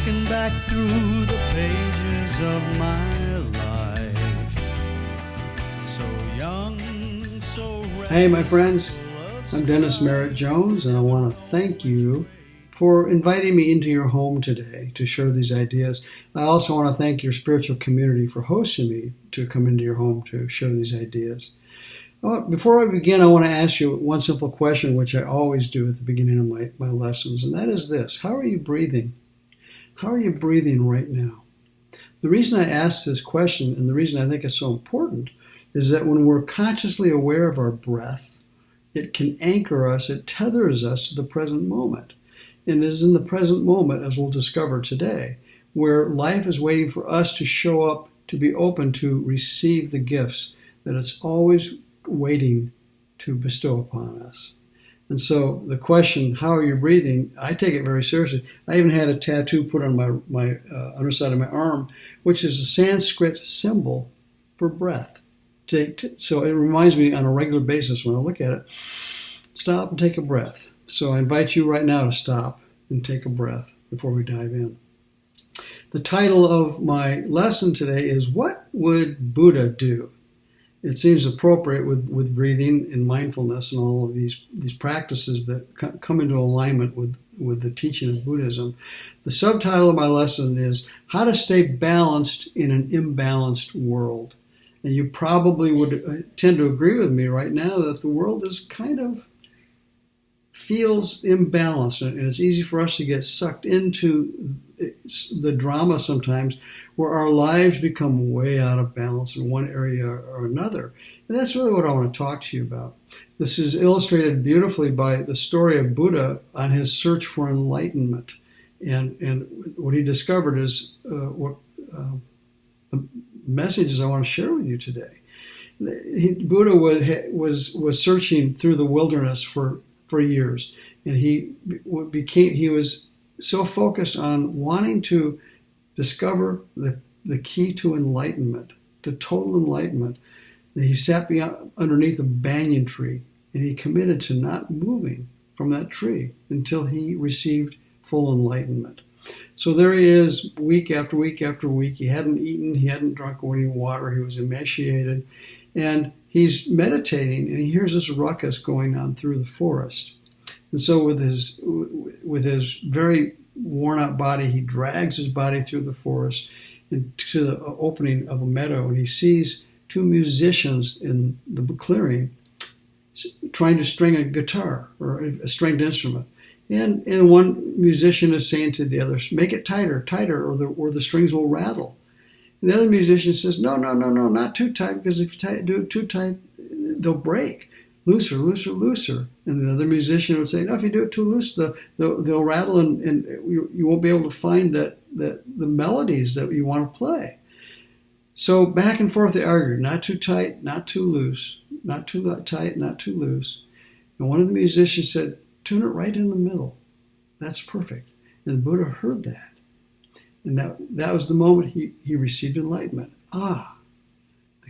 looking back through the pages of my life. So young, so Hey, my friends. I'm Dennis Merritt Jones, and I want to thank you for inviting me into your home today to share these ideas. I also want to thank your spiritual community for hosting me to come into your home to share these ideas. Before I begin, I want to ask you one simple question, which I always do at the beginning of my lessons, and that is this. How are you breathing? How are you breathing right now? The reason I ask this question, and the reason I think it's so important, is that when we're consciously aware of our breath, it can anchor us, it tethers us to the present moment. And it is in the present moment, as we'll discover today, where life is waiting for us to show up, to be open to receive the gifts that it's always waiting to bestow upon us. And so the question, how are you breathing? I take it very seriously. I even had a tattoo put on my underside of my arm, which is a Sanskrit symbol for breath. So it reminds me on a regular basis when I look at it, stop and take a breath. So I invite you right now to stop and take a breath before we dive in. The title of my lesson today is, What Would Buddha Do? It seems appropriate with breathing and mindfulness and all of these practices that come into alignment with the teaching of Buddhism. The subtitle of my lesson is, How to Stay Balanced in an Imbalanced World. And you probably would tend to agree with me right now that the world is kind of feels imbalanced, and it's easy for us to get sucked into the drama sometimes where our lives become way out of balance in one area or another. And that's really what I want to talk to you about. This is illustrated beautifully by the story of Buddha on his search for enlightenment. And what he discovered is the messages I want to share with you today. Buddha was searching through the wilderness for years, and he was so focused on wanting to discover the key to enlightenment, to total enlightenment, that he sat underneath a banyan tree, and he committed to not moving from that tree until he received full enlightenment. So there he is, week after week after week. He hadn't eaten, he hadn't drunk any water, he was emaciated, and he's meditating, and he hears this ruckus going on through the forest. And so with his very worn-out body, he drags his body through the forest into the opening of a meadow, and he sees two musicians in the clearing trying to string a guitar or a stringed instrument. And one musician is saying to the other, make it tighter, or the strings will rattle. And the other musician says, no, not too tight, because if you do it too tight, they'll break. Looser. And the other musician would say, no, if you do it too loose, they'll rattle, and you won't be able to find the melodies that you want to play. So back and forth they argued, not too tight, not too loose, not too tight, not too loose. And one of the musicians said, tune it right in the middle. That's perfect. And the Buddha heard that. And that was the moment he received enlightenment. The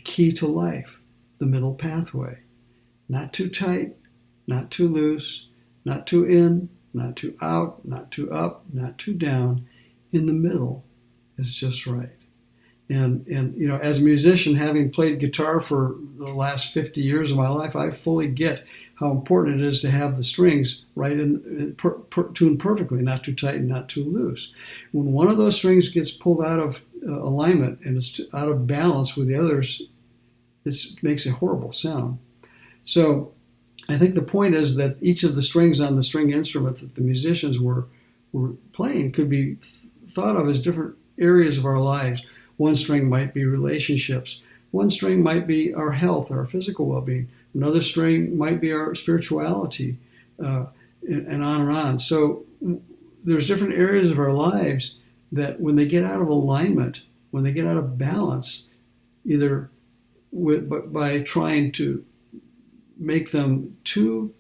key to life, the middle pathway. Not too tight, not too loose, not too in, not too out, not too up, not too down. In the middle is just right. And as a musician, having played guitar for the last 50 years of my life, I fully get how important it is to have the strings right in tuned perfectly, not too tight and not too loose. When one of those strings gets pulled out of alignment and it's out of balance with the others, it makes a horrible sound. So I think the point is that each of the strings on the string instrument that the musicians were playing could be thought of as different areas of our lives. One string might be relationships. One string might be our health, our physical well-being. Another string might be our spirituality, and on and on. So there's different areas of our lives that when they get out of alignment, when they get out of balance, either by trying to make them too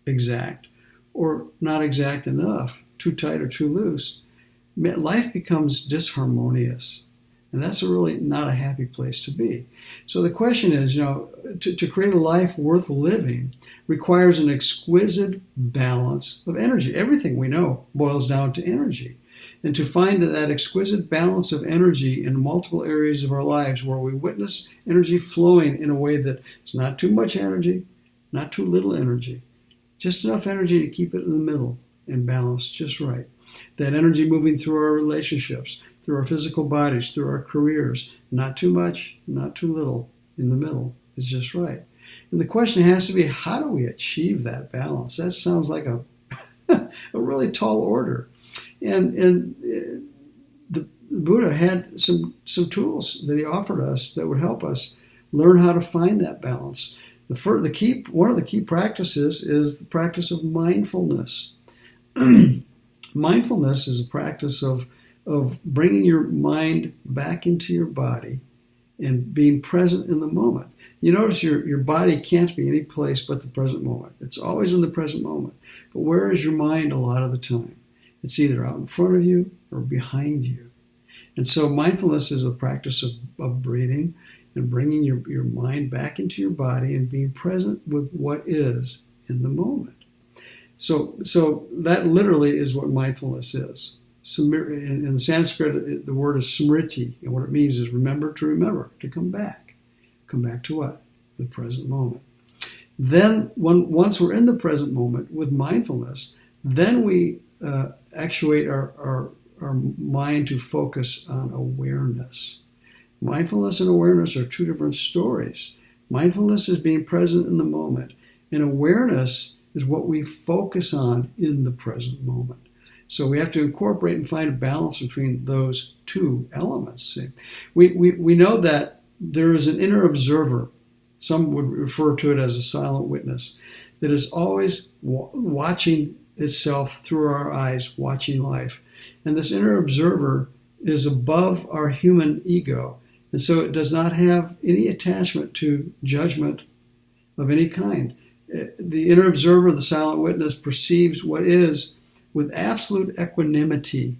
exact or not exact enough, too tight or too loose, life becomes disharmonious. And that's really not a happy place to be. So the question is, to create a life worth living requires an exquisite balance of energy. Everything we know boils down to energy. and to find that exquisite balance of energy in multiple areas of our lives where we witness energy flowing in a way that it's not too much energy, not too little energy, just enough energy to keep it in the middle and balanced just right. That energy moving through our relationships, through our physical bodies, through our careers, not too much, not too little, in the middle is just right. And the question has to be, how do we achieve that balance? That sounds like a really tall order. And the Buddha had some tools that he offered us that would help us learn how to find that balance. One of the key practices is the practice of mindfulness. Mindfulness is a practice of bringing your mind back into your body and being present in the moment. You notice your body can't be any place but the present moment. It's always in the present moment. But where is your mind a lot of the time? It's either out in front of you or behind you. And so mindfulness is a practice of breathing and bringing your mind back into your body and being present with what is in the moment. So that literally is what mindfulness is. In Sanskrit, the word is smriti, and what it means is remember, to come back. Come back to what? The present moment. Then, once we're in the present moment with mindfulness, then we actuate our mind to focus on awareness. Mindfulness and awareness are two different stories. Mindfulness is being present in the moment, and awareness is what we focus on in the present moment. So we have to incorporate and find a balance between those two elements. See? We know that there is an inner observer. Some would refer to it as a silent witness that is always watching itself through our eyes, watching life. And this inner observer is above our human ego. And so it does not have any attachment to judgment of any kind. The inner observer, the silent witness, perceives what is with absolute equanimity.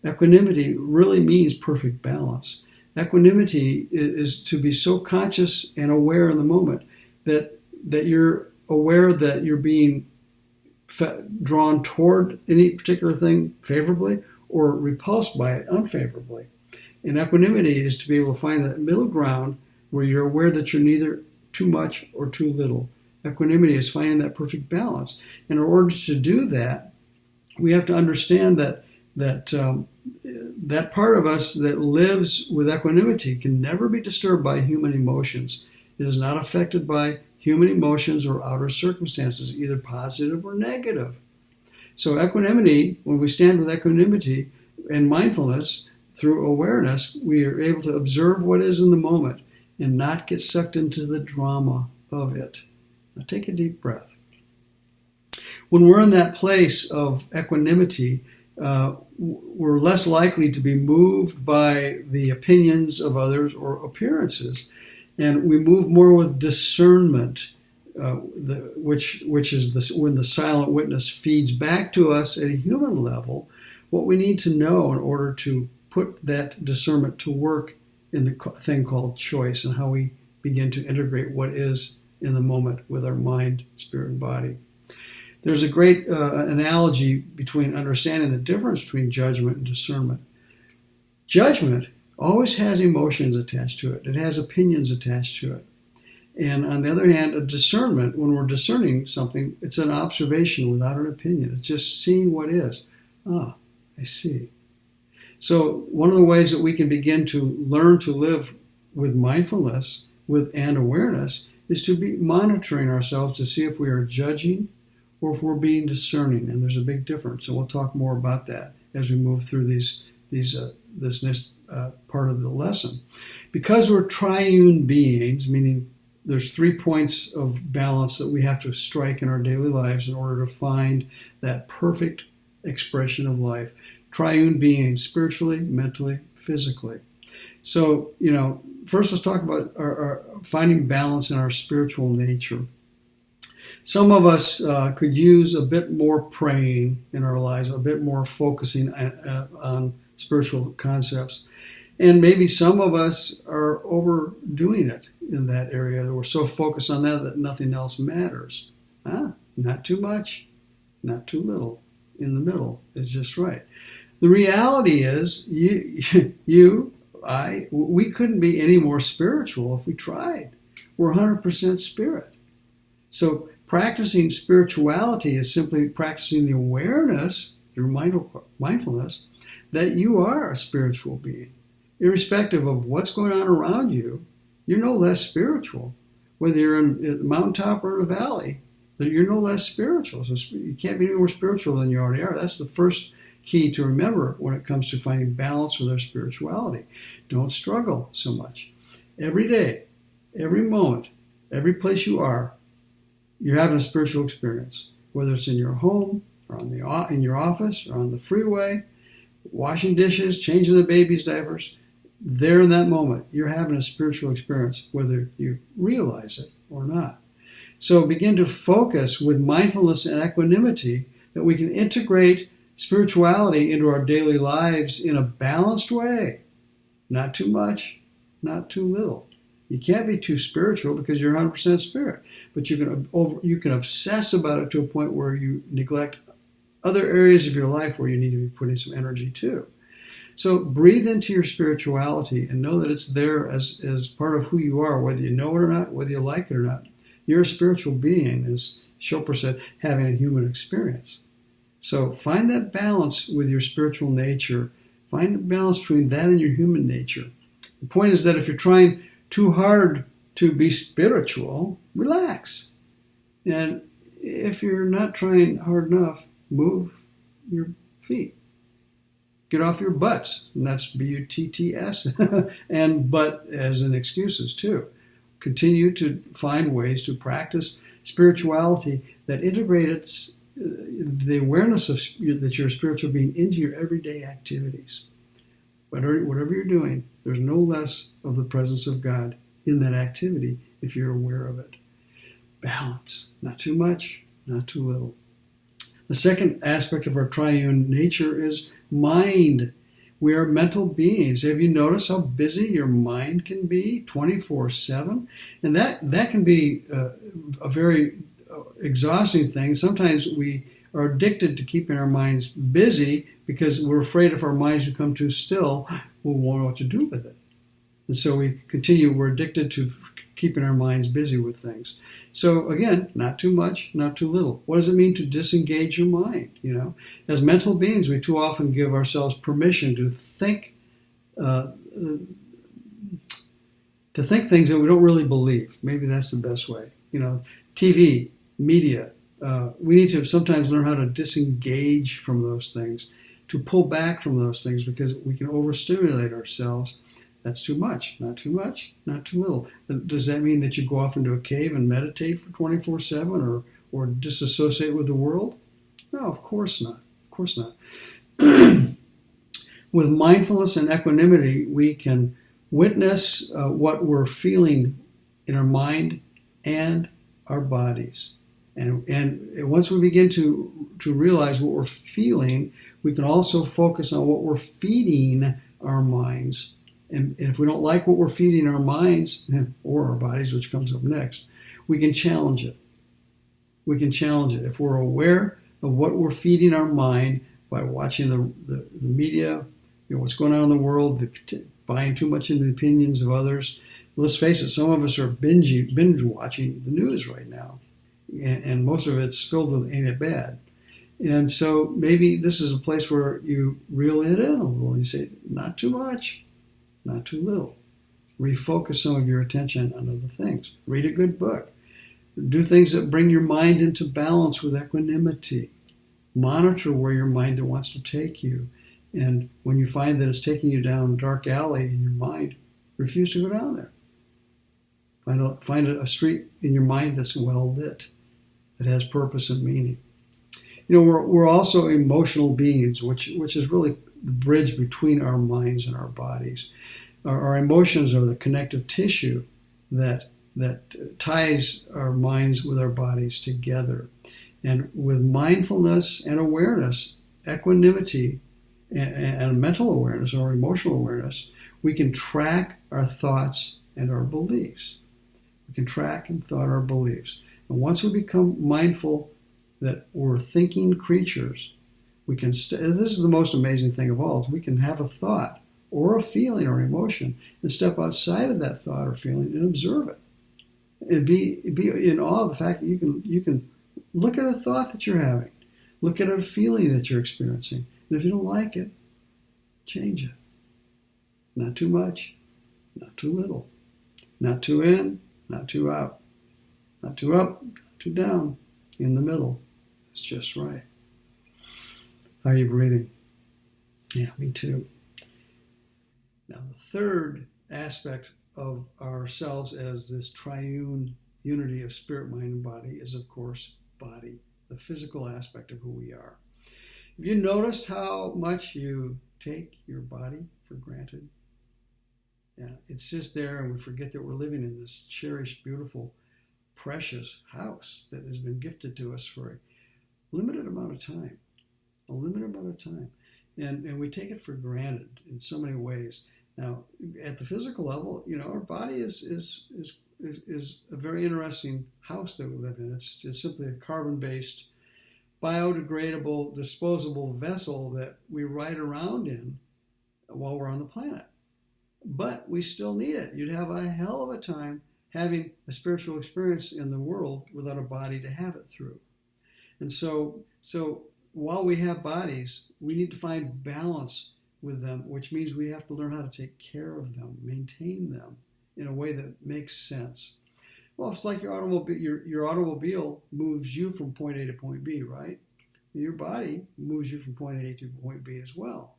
Equanimity really means perfect balance. Equanimity is to be so conscious and aware in the moment that you're aware that you're being drawn toward any particular thing favorably or repulsed by it unfavorably. And equanimity is to be able to find that middle ground where you're aware that you're neither too much or too little. Equanimity is finding that perfect balance. And in order to do that, we have to understand that part of us that lives with equanimity can never be disturbed by human emotions. It is not affected by human emotions or outer circumstances, either positive or negative. So equanimity, when we stand with equanimity and mindfulness through awareness, we are able to observe what is in the moment and not get sucked into the drama of it. Now take a deep breath. When we're in that place of equanimity, we're less likely to be moved by the opinions of others or appearances. And we move more with discernment, which is when the silent witness feeds back to us at a human level what we need to know in order to put that discernment to work in the thing called choice and how we begin to integrate what is in the moment with our mind, spirit, and body. There's a great analogy between understanding the difference between judgment and discernment. Judgment always has emotions attached to it. It has opinions attached to it. And on the other hand, a discernment, when we're discerning something, it's an observation without an opinion. It's just seeing what is. Ah, I see. So one of the ways that we can begin to learn to live with mindfulness and awareness is to be monitoring ourselves to see if we are judging or if we're being discerning. And there's a big difference. And we'll talk more about that as we move through this next part of the lesson. Because we're triune beings, meaning there's 3 points of balance that we have to strike in our daily lives in order to find that perfect expression of life. Triune beings, spiritually, mentally, physically. So, first let's talk about our finding balance in our spiritual nature. Some of us could use a bit more praying in our lives, a bit more focusing on spiritual concepts. And maybe some of us are overdoing it in that area. We're so focused on that nothing else matters. Not too much, not too little. In the middle is just right. The reality is, we couldn't be any more spiritual if we tried. We're 100% spirit. So practicing spirituality is simply practicing the awareness through mindfulness that you are a spiritual being. Irrespective of what's going on around you, you're no less spiritual. Whether you're in the mountaintop or in a valley, you're no less spiritual. So you can't be any more spiritual than you already are. That's the first key to remember when it comes to finding balance with our spirituality. Don't struggle so much. Every day, every moment, every place you are, you're having a spiritual experience. Whether it's in your home, or in your office, or on the freeway, washing dishes, changing the baby's diapers, there in that moment, you're having a spiritual experience, whether you realize it or not. So begin to focus with mindfulness and equanimity that we can integrate spirituality into our daily lives in a balanced way. Not too much, not too little. You can't be too spiritual because you're 100% spirit, but you can obsess about it to a point where you neglect other areas of your life where you need to be putting some energy too. So breathe into your spirituality and know that it's there as part of who you are, whether you know it or not, whether you like it or not. You're a spiritual being, as Chopra said, having a human experience. So find that balance with your spiritual nature. Find a balance between that and your human nature. The point is that if you're trying too hard to be spiritual, relax. And if you're not trying hard enough, move your feet. Get off your butts, and that's B-U-T-T-S, and but as in excuses too. Continue to find ways to practice spirituality that integrates the awareness of that you're a spiritual being into your everyday activities. Whatever you're doing, there's no less of the presence of God in that activity if you're aware of it. Balance, not too much, not too little. The second aspect of our triune nature is mind. We are mental beings. Have you noticed how busy your mind can be 24/7? And that can be a very exhausting thing. Sometimes we are addicted to keeping our minds busy because we're afraid if our minds become too still, we won't know what to do with it. And so we're addicted to keeping our minds busy with things. So again, not too much, not too little. What does it mean to disengage your mind? As mental beings, we too often give ourselves permission to think things that we don't really believe. Maybe that's the best way. TV, media. We need to sometimes learn how to disengage from those things, to pull back from those things because we can overstimulate ourselves. That's too much, not too much, not too little. Does that mean that you go off into a cave and meditate for 24/7 or disassociate with the world? No, of course not. Of course not. With mindfulness and equanimity, we can witness what we're feeling in our mind and our bodies. And once we begin to realize what we're feeling, we can also focus on what we're feeding our minds. And if we don't like what we're feeding our minds, or our bodies, which comes up next, we can challenge it. We can challenge it. If we're aware of what we're feeding our mind by watching the media, what's going on in the world, buying too much into the opinions of others. Let's face it, some of us are binge watching the news right now. And most of it's filled with ain't it bad. And so maybe this is a place where you reel it in a little and you say, not too much. Not too little. Refocus some of your attention on other things. Read a good book. Do things that bring your mind into balance with equanimity. Monitor where your mind wants to take you. And when you find that it's taking you down a dark alley in your mind, refuse to go down there. Find a street in your mind that's well lit, that has purpose and meaning. We're also emotional beings, which is really the bridge between our minds and our bodies. Our emotions are the connective tissue that ties our minds with our bodies together. And with mindfulness and awareness, equanimity and mental awareness or emotional awareness, we can track our thoughts and our beliefs. We can track and thought our beliefs. And once we become mindful that we're thinking creatures, We can. This is the most amazing thing of all: is we can have a thought or a feeling or emotion and step outside of that thought or feeling and observe it, and be in awe of the fact that you can look at a thought that you're having, look at a feeling that you're experiencing, and if you don't like it, change it. Not too much, not too little, not too in, not too out, not too up, not too down, in the middle. It's just right. How are you breathing? Yeah, me too. Now, the third aspect of ourselves as this triune unity of spirit, mind, and body is, of course, body, the physical aspect of who we are. Have you noticed how much you take your body for granted? Yeah, it's just there, and we forget that we're living in this cherished, beautiful, precious house that has been gifted to us for a limited amount of time. A limited amount of time. And we take it for granted in so many ways. Now, at the physical level, our body is a very interesting house that we live in. It's simply a carbon-based, biodegradable, disposable vessel that we ride around in while we're on the planet. But we still need it. You'd have a hell of a time having a spiritual experience in the world without a body to have it through. And so while we have bodies, we need to find balance with them, which means we have to learn how to take care of them, maintain them in a way that makes sense. Well, it's like your automobile. Your automobile moves you from point A to point B, right? Your body moves you from point A to point B as well.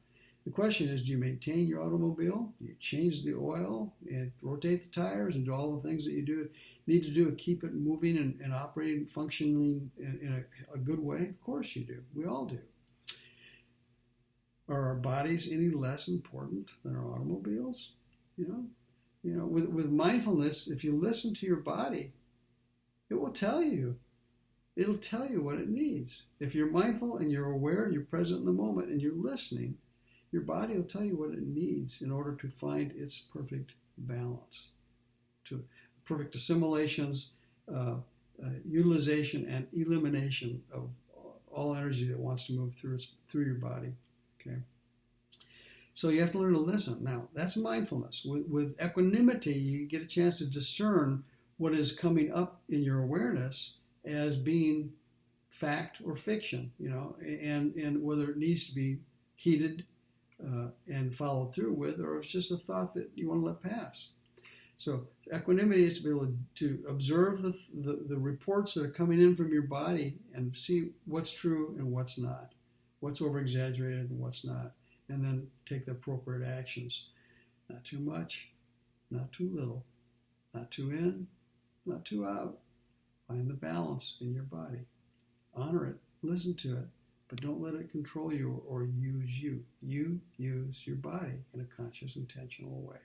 The question is, do you maintain your automobile? Do you change the oil and rotate the tires and do all the things that you need to do to keep it moving and operating, functioning in a good way? Of course you do. We all do. Are our bodies any less important than our automobiles? With mindfulness, if you listen to your body, it will tell you. It'll tell you what it needs. If you're mindful and you're aware and you're present in the moment and you're listening, your body will tell you what it needs in order to find its perfect balance, to perfect assimilations, utilization, and elimination of all energy that wants to move through your body. Okay. So you have to learn to listen. Now, that's mindfulness. With equanimity, you get a chance to discern what is coming up in your awareness as being fact or fiction, and whether it needs to be heeded and followed through with, or it's just a thought that you want to let pass. So equanimity is to be able to observe the reports that are coming in from your body and see what's true and what's not, what's over-exaggerated and what's not, and then take the appropriate actions. Not too much, not too little, not too in, not too out. Find the balance in your body. Honor it, listen to it, but don't let it control you or use you. You use your body in a conscious, intentional way.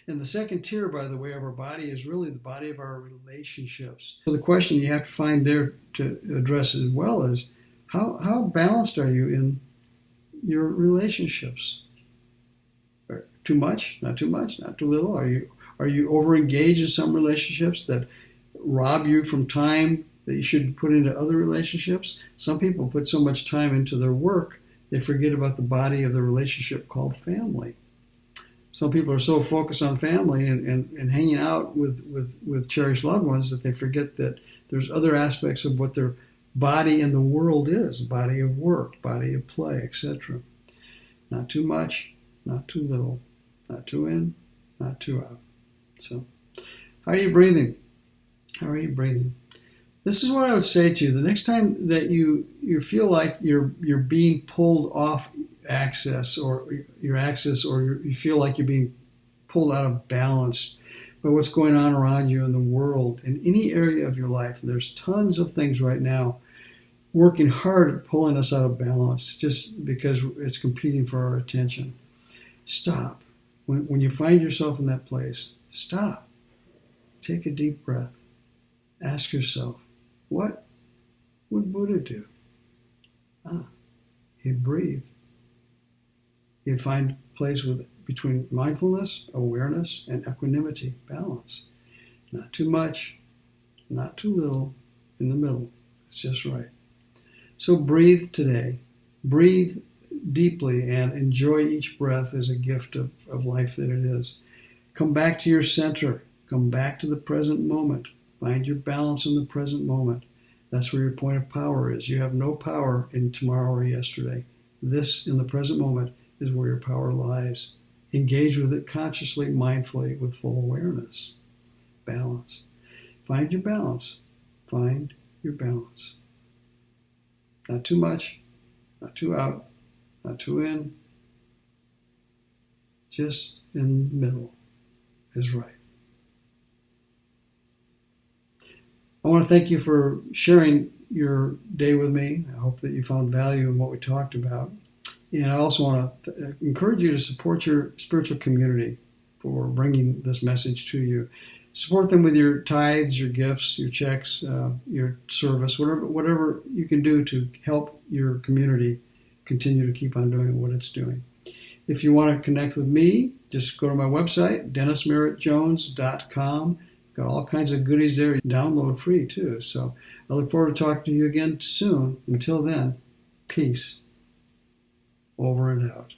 And the second tier, by the way, of our body is really the body of our relationships. So the question you have to find there to address as well is, how balanced are you in your relationships? Too much, not too little? Are you over-engaged in some relationships that rob you from time that you should put into other relationships? Some people put so much time into their work, they forget about the body of the relationship called family. Some people are so focused on family and hanging out with cherished loved ones that they forget that there's other aspects of what their body in the world is, body of work, body of play, etc. Not too much, not too little, not too in, not too out. So, how are you breathing? How are you breathing? This is what I would say to you. The next time that you feel like you're being pulled off axis or you feel like you're being pulled out of balance by what's going on around you in the world, in any area of your life, and there's tons of things right now working hard at pulling us out of balance just because it's competing for our attention. Stop. When you find yourself in that place, stop. Take a deep breath. Ask yourself, what would Buddha do? He'd breathe. He'd find a place between mindfulness, awareness, and equanimity, balance. Not too much, not too little, in the middle. It's just right. So breathe today. Breathe deeply and enjoy each breath as a gift of life that it is. Come back to your center. Come back to the present moment. Find your balance in the present moment. That's where your point of power is. You have no power in tomorrow or yesterday. This, in the present moment, is where your power lies. Engage with it consciously, mindfully, with full awareness. Balance. Find your balance. Find your balance. Not too much, not too out, not too in. Just in the middle is right. I want to thank you for sharing your day with me. I hope that you found value in what we talked about. And I also want to encourage you to support your spiritual community for bringing this message to you. Support them with your tithes, your gifts, your checks, your service, whatever you can do to help your community continue to keep on doing what it's doing. If you want to connect with me, just go to my website, DennisMerrittJones.com. Got all kinds of goodies there. Download free too. So I look forward to talking to you again soon. Until then, peace. Over and out.